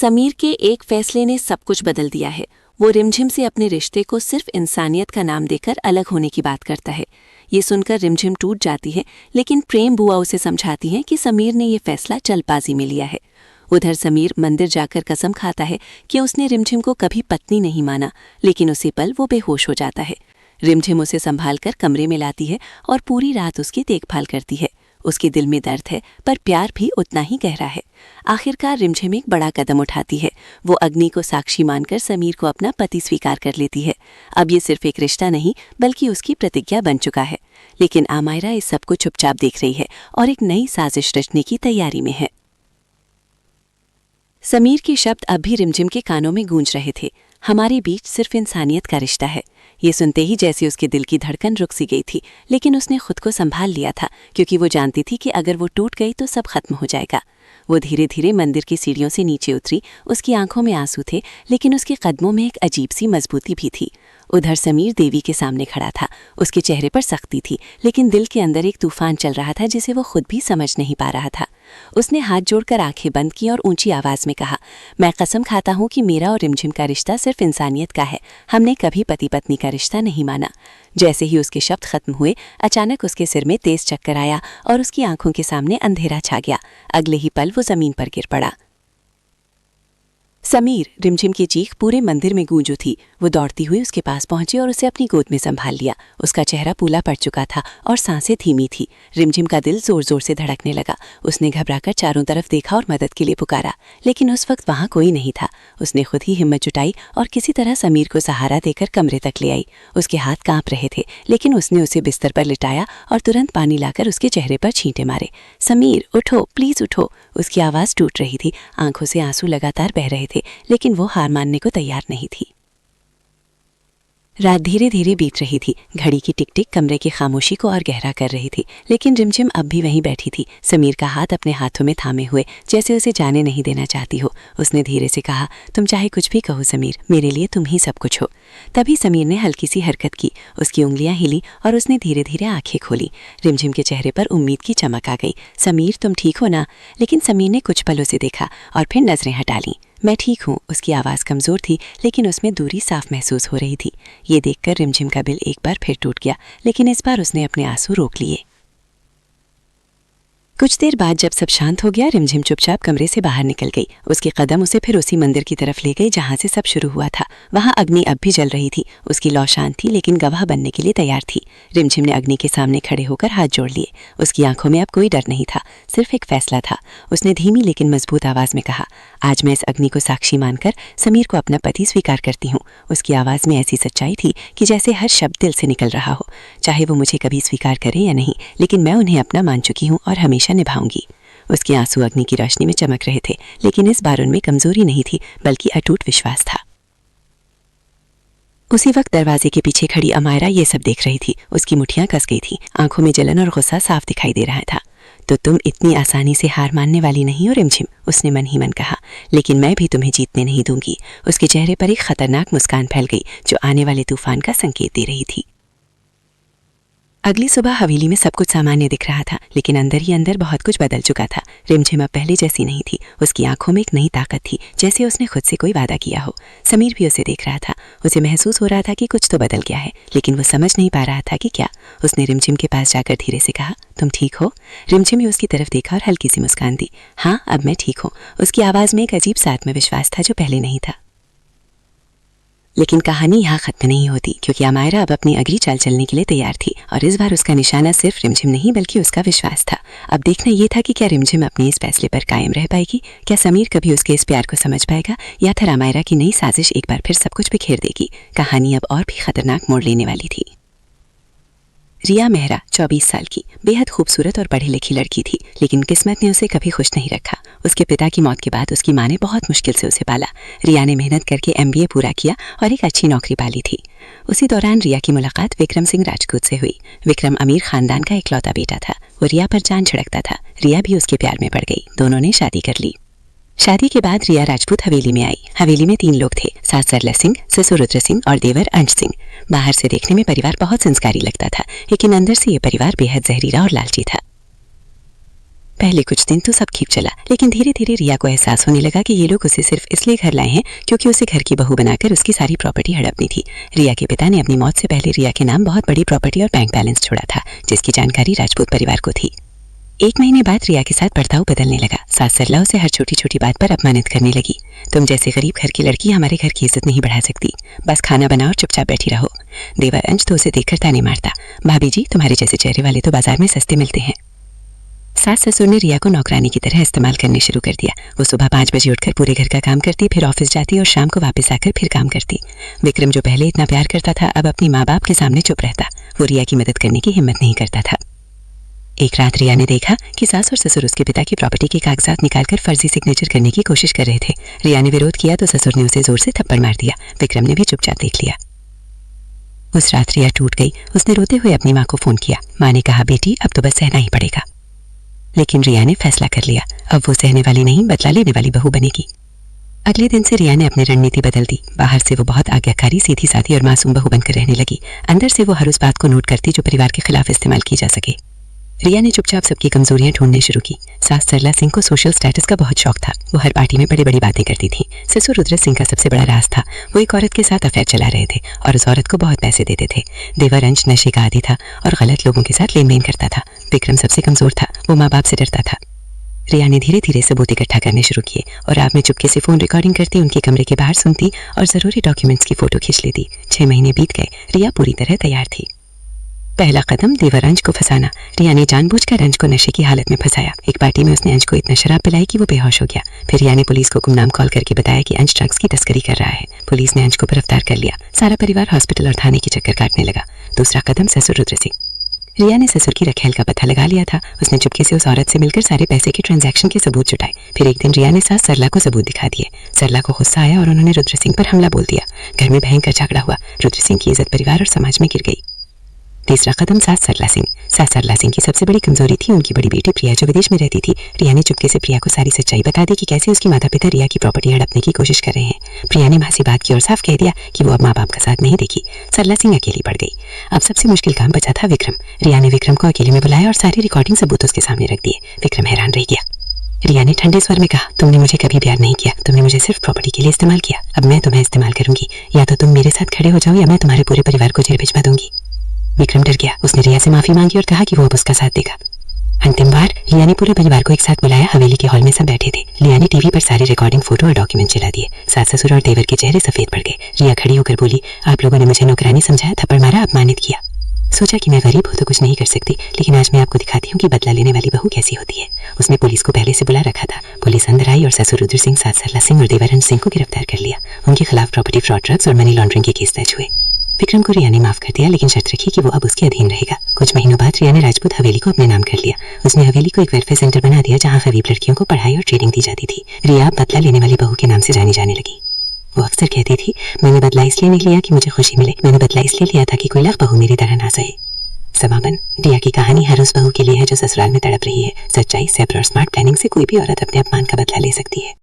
समीर के एक फैसले ने सब कुछ बदल दिया है। वो रिमझिम से अपने रिश्ते को सिर्फ इंसानियत का नाम देकर अलग होने की बात करता है। ये सुनकर रिमझिम टूट जाती है, लेकिन प्रेम बुआ उसे समझाती है कि समीर ने ये फैसला जल्दबाजी में लिया है। उधर समीर मंदिर जाकर कसम खाता है कि उसने रिमझिम को कभी पत्नी नहीं माना, लेकिन उसी पल वो बेहोश हो जाता है। रिमझिम उसे संभालकर कमरे में लाती है और पूरी रात उसकी देखभाल करती है। उसके दिल में दर्द है, पर प्यार भी उतना ही गहरा है। आखिरकार रिमझिम एक बड़ा कदम उठाती है। वो अग्नि को साक्षी मानकर समीर को अपना पति स्वीकार कर लेती है। अब ये सिर्फ एक रिश्ता नहीं, बल्कि उसकी प्रतिज्ञा बन चुका है। लेकिन अमायरा इस सब को चुपचाप देख रही है और एक नई साजिश रचने की तैयारी में है। समीर के शब्द अब भी रिमझिम के कानों में गूंज रहे थे। हमारे बीच सिर्फ इंसानियत का रिश्ता है। ये सुनते ही जैसे उसके दिल की धड़कन रुक सी गई थी, लेकिन उसने खुद को संभाल लिया था, क्योंकि वो जानती थी कि अगर वो टूट गई तो सब खत्म हो जाएगा। वो धीरे धीरे मंदिर की सीढ़ियों से नीचे उतरी। उसकी आंखों में आंसू थे, लेकिन उसके कदमों में एक अजीब सी मजबूती भी थी। उधर समीर देवी के सामने खड़ा था। उसके चेहरे पर सख्ती थी, लेकिन दिल के अंदर एक तूफान चल रहा था जिसे वो खुद भी समझ नहीं पा रहा था। उसने हाथ जोड़कर आंखें बंद की और ऊंची आवाज में कहा, मैं कसम खाता हूँ कि मेरा और रिमझिम का रिश्ता सिर्फ इंसानियत का है। हमने कभी पति पत्नी का रिश्ता नहीं माना। जैसे ही उसके शब्द खत्म हुए, अचानक उसके सिर में तेज चक्कर आया और उसकी आंखों के सामने अंधेरा छा गया। अगले ही पल वो जमीन पर गिर पड़ा। समीर! रिमझिम की चीख पूरे मंदिर में गूंज उठी। वो दौड़ती हुई उसके पास पहुंची और उसे अपनी गोद में संभाल लिया। उसका चेहरा पीला पड़ चुका था और सांसें धीमी थी। रिमझिम का दिल जोर जोर से धड़कने लगा। उसने घबराकर चारों तरफ देखा और मदद के लिए पुकारा, लेकिन उस वक्त वहां कोई नहीं था। उसने खुद ही हिम्मत जुटाई और किसी तरह समीर को सहारा देकर कमरे तक ले आई। उसके हाथ कांप रहे थे, लेकिन उसने उसे बिस्तर पर लिटाया और तुरंत पानी लाकर उसके चेहरे पर छींटे मारे। समीर, उठो, प्लीज उठो। उसकी आवाज़ टूट रही थी। आंखों से आंसू लगातार बह रहे थे, लेकिन वो हार मानने को तैयार नहीं थी। रात धीरे धीरे बीत रही थी। घड़ी की टिक टिक कमरे की खामोशी को और गहरा कर रही थी, लेकिन रिमझिम अब भी वहीं बैठी थी, समीर का हाथ अपने हाथों में थामे हुए, जैसे उसे जाने नहीं देना चाहती हो। उसने धीरे से कहा, तुम चाहे कुछ भी कहो समीर, मेरे लिए तुम ही सब कुछ हो। तभी समीर ने हल्की सी हरकत की। उसकी उंगलियां हिली और उसने धीरे धीरे आंखें खोली। रिमझिम के चेहरे पर उम्मीद की चमक आ गई। समीर, तुम ठीक हो ना? लेकिन समीर ने कुछ पल उसे देखा और फिर नजरें हटा लीं। मैं ठीक हूँ। उसकी आवाज़ कमज़ोर थी, लेकिन उसमें दूरी साफ महसूस हो रही थी। ये देखकर रिमझिम का दिल एक बार फिर टूट गया, लेकिन इस बार उसने अपने आंसू रोक लिए। कुछ देर बाद जब सब शांत हो गया, रिमझिम चुपचाप कमरे से बाहर निकल गई। उसके कदम उसे फिर उसी मंदिर की तरफ ले गए जहाँ से सब शुरू हुआ था। वहाँ अग्नि अब भी जल रही थी। उसकी लौ शांत थी, लेकिन गवाह बनने के लिए तैयार थी। रिमझिम ने अग्नि के सामने खड़े होकर हाथ जोड़ लिए। उसकी आंखों में अब कोई डर नहीं था, सिर्फ एक फैसला था। उसने धीमी लेकिन मजबूत आवाज़ में कहा, आज मैं इस अग्नि को साक्षी मानकर समीर को अपना पति स्वीकार करती हूँ। उसकी आवाज़ में ऐसी सच्चाई थी कि जैसे हर शब्द दिल से निकल रहा हो। चाहे वो मुझे कभी स्वीकार करें या नहीं, लेकिन मैं उन्हें अपना मान चुकी हूँ और हमेशा निभाऊंगी। उसके आंसू अग्नि की रोशनी में चमक रहे थे, लेकिन इस बार उनमें कमजोरी नहीं थी, बल्कि अटूट विश्वास था। उसी वक्त दरवाजे के पीछे खड़ी अमायरा ये सब देख रही थी। उसकी मुठ्ठियां कस गई थी, आंखों में जलन और गुस्सा साफ दिखाई दे रहा था। तो तुम इतनी आसानी से हार मानने वाली नहीं हो रिमझिम, उसने मन ही मन कहा, लेकिन मैं भी तुम्हें जीतने नहीं दूंगी। उसके चेहरे पर एक खतरनाक मुस्कान फैल गई, जो आने वाले तूफान का संकेत दे रही थी। अगली सुबह हवेली में सब कुछ सामान्य दिख रहा था, लेकिन अंदर ही अंदर बहुत कुछ बदल चुका था। रिमझिम अब पहले जैसी नहीं थी। उसकी आंखों में एक नई ताकत थी, जैसे उसने खुद से कोई वादा किया हो। समीर भी उसे देख रहा था। उसे महसूस हो रहा था कि कुछ तो बदल गया है, लेकिन वो समझ नहीं पा रहा था कि क्या। उसने रिमझिम के पास जाकर धीरे से कहा, तुम ठीक हो? रिमझिम ने उसकी तरफ देखा और हल्की सी मुस्कान दी। हाँ, अब मैं ठीक हूँ। उसकी आवाज़ में एक अजीब सा आत्मविश्वास था जो पहले नहीं था। लेकिन कहानी यहाँ खत्म नहीं होती, क्योंकि अमायरा अब अपनी अगली चाल चलने के लिए तैयार थी, और इस बार उसका निशाना सिर्फ रिमझिम नहीं बल्कि उसका विश्वास था। अब देखना ये था कि क्या रिमझिम अपने इस फैसले पर कायम रह पाएगी, क्या समीर कभी उसके इस प्यार को समझ पाएगा, या फिर अमायरा की नई साजिश एक बार फिर सब कुछ बिखेर देगी। कहानी अब और भी खतरनाक मोड़ लेने वाली थी। रिया मेहरा 24 साल की बेहद खूबसूरत और पढ़ी लिखी लड़की थी, लेकिन किस्मत ने उसे कभी खुश नहीं रखा। उसके पिता की मौत के बाद उसकी माँ ने बहुत मुश्किल से उसे पाला। रिया ने मेहनत करके MBA पूरा किया और एक अच्छी नौकरी पाली थी। उसी दौरान रिया की मुलाकात विक्रम सिंह राजपूत से हुई। विक्रम अमीर खानदान का इकलौता बेटा था। वो रिया पर जान छिड़कता था। रिया भी उसके प्यार में पड़ गई। दोनों ने शादी कर ली। शादी के बाद रिया राजपूत हवेली में आई। हवेली में 3 लोग थे, सास सरला सिंह, ससुर रुद्र सिंह और देवर अंश सिंह। बाहर से देखने में परिवार बहुत संस्कारी लगता था, लेकिन अंदर से ये परिवार बेहद जहरीला और लालची था। पहले कुछ दिन तो सब ठीक चला, लेकिन धीरे धीरे रिया को एहसास होने लगा कि ये लोग उसे सिर्फ इसलिए घर लाए हैं क्योंकि उसे घर की बहू बनाकर उसकी सारी प्रॉपर्टी हड़पनी थी। रिया के पिता ने अपनी मौत से पहले रिया के नाम बहुत बड़ी प्रॉपर्टी और बैंक बैलेंस छोड़ा था, जिसकी जानकारी राजपूत परिवार को थी। 1 महीने बाद रिया के साथ बर्ताव बदलने लगा। सास सरला उसे हर छोटी छोटी बात पर अपमानित करने लगी। तुम जैसे गरीब घर की लड़की हमारे घर की इज्जत नहीं बढ़ा सकती, बस खाना बनाओ और चुपचाप बैठी रहो। देवर अंश तो उसे देखकर ताने मारता, भाभी जी तुम्हारे जैसे चेहरे वाले तो बाजार में सस्ते मिलते हैं। सास ससुर ने रिया को नौकरानी की तरह इस्तेमाल करने शुरू कर दिया। वो सुबह 5 बजे उठकर पूरे घर का काम करती, फिर ऑफिस जाती और शाम को वापस आकर फिर काम करती। विक्रम जो पहले इतना प्यार करता था अब अपनी माँ बाप के सामने चुप रहता। वो रिया की मदद करने की हिम्मत नहीं करता था। एक रात रिया ने देखा कि सास और ससुर उसके पिता की प्रॉपर्टी के कागजात निकालकर फर्जी सिग्नेचर करने की कोशिश कर रहे थे। रिया ने विरोध किया तो ससुर ने उसे जोर से थप्पड़ मार दिया। विक्रम ने भी चुपचाप देख लिया। उस रात रिया टूट गई। उसने रोते हुए अपनी माँ को फोन किया। माँ ने कहा, बेटी अब तो बस सहना ही पड़ेगा। लेकिन रिया ने फैसला कर लिया, अब वो सहने वाली नहीं बदला लेने वाली बहू बनेगी। अगले दिन से रिया ने अपनी रणनीति बदल दी। बाहर से वो बहुत आज्ञाकारी, सीधी साधी और मासूम बहू बनकर रहने लगी। अंदर से वो हर उस बात को नोट करती जो परिवार के खिलाफ इस्तेमाल की जा सके। रिया ने चुपचाप सबकी कमजोरियां ढूंढनी शुरू की। सास सरला सिंह को सोशल स्टेटस का बहुत शौक था। वो हर पार्टी में बड़ी बड़ी बातें करती थी। ससुर रुद्र सिंह का सबसे बड़ा राज था, वो एक औरत के साथ अफेयर चला रहे थे और उस औरत को बहुत पैसे देते थे। देवर अंश नशे का आदी था और गलत लोगों के साथ लेन देन करता था। विक्रम सबसे कमजोर था, वो माँ बाप से डरता था। रिया ने धीरे धीरे सबूत इकट्ठा करने शुरू किए और रात में चुपके से फोन रिकॉर्डिंग करती, उनके कमरे के बाहर सुनती और जरूरी डॉक्यूमेंट्स की फोटो खींच लेती। 6 महीने बीत गए। रिया पूरी तरह तैयार थी। पहला कदम देवर अंश को फंसाना। रिया ने जानबूझकर अंश को नशे की हालत में फंसाया। एक पार्टी में उसने अंश को इतना शराब पिलाई कि वो बेहोश हो गया। फिर रिया ने पुलिस को गुमनाम कॉल करके बताया कि अंश ड्रग्स की तस्करी कर रहा है। पुलिस ने अंश को गिरफ्तार कर लिया। सारा परिवार हॉस्पिटल और थाने की चक्कर काटने लगा। दूसरा कदम ससुर रुद्र सिंह। रिया ने ससुर की रखेल का पता लगा लिया था। उसने चुपके से उस औरत से मिलकर सारे पैसे के ट्रांजैक्शन के सबूत जुटाए। फिर एक दिन रिया ने सास सरला को सबूत दिखा दिए। सरला को गुस्सा आया और उन्होंने रुद्र सिंह पर हमला बोल दिया। घर में भयंकर झगड़ा हुआ। रुद्र सिंह की इज्जत परिवार और समाज में गिर गई। तीसरा कदम सास सरला सिंह। सास सरला सिंह की सबसे बड़ी कमजोरी थी उनकी बड़ी बेटी प्रिया, जो विदेश में रहती थी। रिया ने चुपके से प्रिया को सारी सच्चाई बता दी कि कैसे उसके माता पिता रिया की प्रॉपर्टी हड़पने की कोशिश कर रहे हैं। प्रिया ने भासी बात की और साफ कह दिया कि वो अब माँ बाप का साथ नहीं देगी। सरला सिंह अकेली पड़ गई। अब सबसे मुश्किल काम बचा था विक्रम। रिया ने विक्रम को अकेले में बुलाया और सारी रिकॉर्डिंग सबूत उसके सामने रख दिए। विक्रम हैरान रह गया। रिया ने ठंडे स्वर में कहा, तुमने मुझे कभी प्यार नहीं किया, तुमने मुझे सिर्फ प्रॉपर्टी के लिए इस्तेमाल किया। अब मैं तुम्हें इस्तेमाल करूंगी। या तो तुम मेरे साथ खड़े हो जाओ या मैं तुम्हारे पूरे परिवार को जेल भिजवा दूंगी। विक्रम डर गया। उसने रिया से माफी मांगी और कहा कि वो अब उसका साथ देगा। अंतिम बार रिया ने पूरे परिवार को एक साथ बुलाया। हवेली के हॉल में सब बैठे थे। रिया ने टीवी पर सारी रिकॉर्डिंग, फोटो और डॉक्यूमेंट चला दिए। सास ससुर और देवर के चेहरे सफेद पड़ गए। रिया खड़ी होकर बोली, आप लोगों ने मुझे नौकरानी समझाया, थप्पड़ मारा, अपमानित किया। सोचा कि मैं गरीब हूँ तो कुछ नहीं कर सकती, लेकिन आज मैं आपको दिखाती हूँ कि बदला लेने वाली बहू कैसी होती है। उसने पुलिस को पहले से बुला रखा था। पुलिस अंदर आई और ससुर रुद्र सिंह, सास सरला सिंह और देवर अंश सिंह को गिरफ्तार कर लिया। उनके खिलाफ प्रॉपर्टी फ्रॉड, ड्रग्स और मनी लॉन्ड्रिंग के केस दर्ज हुए। विक्रम को रिया ने माफ कर दिया, लेकिन शर्त रखी कि वो अब उसके अधीन रहेगा। कुछ महीनों बाद रिया ने राजपूत हवेली को अपने नाम कर लिया। उसने हवेली को एक वेलफेयर सेंटर बना दिया जहाँ गरीब लड़कियों को पढ़ाई और ट्रेनिंग दी जाती थी। रिया बदला लेने वाली बहू के नाम से जानी जाने लगी। वो अक्सर कहती थी, मैंने बदला इसलिए नहीं लिया कि मुझे खुशी मिले, मैंने बदला इसलिए लिया था कि कोई लाख बहू मेरी तरह ना सहे। समापन। रिया की कहानी हर उस बहू के लिए है जो ससुराल में तड़प रही है। सच्चाई, सब्र और स्मार्ट प्लानिंग से कोई भी औरत अपने अपमान का बदला ले सकती है।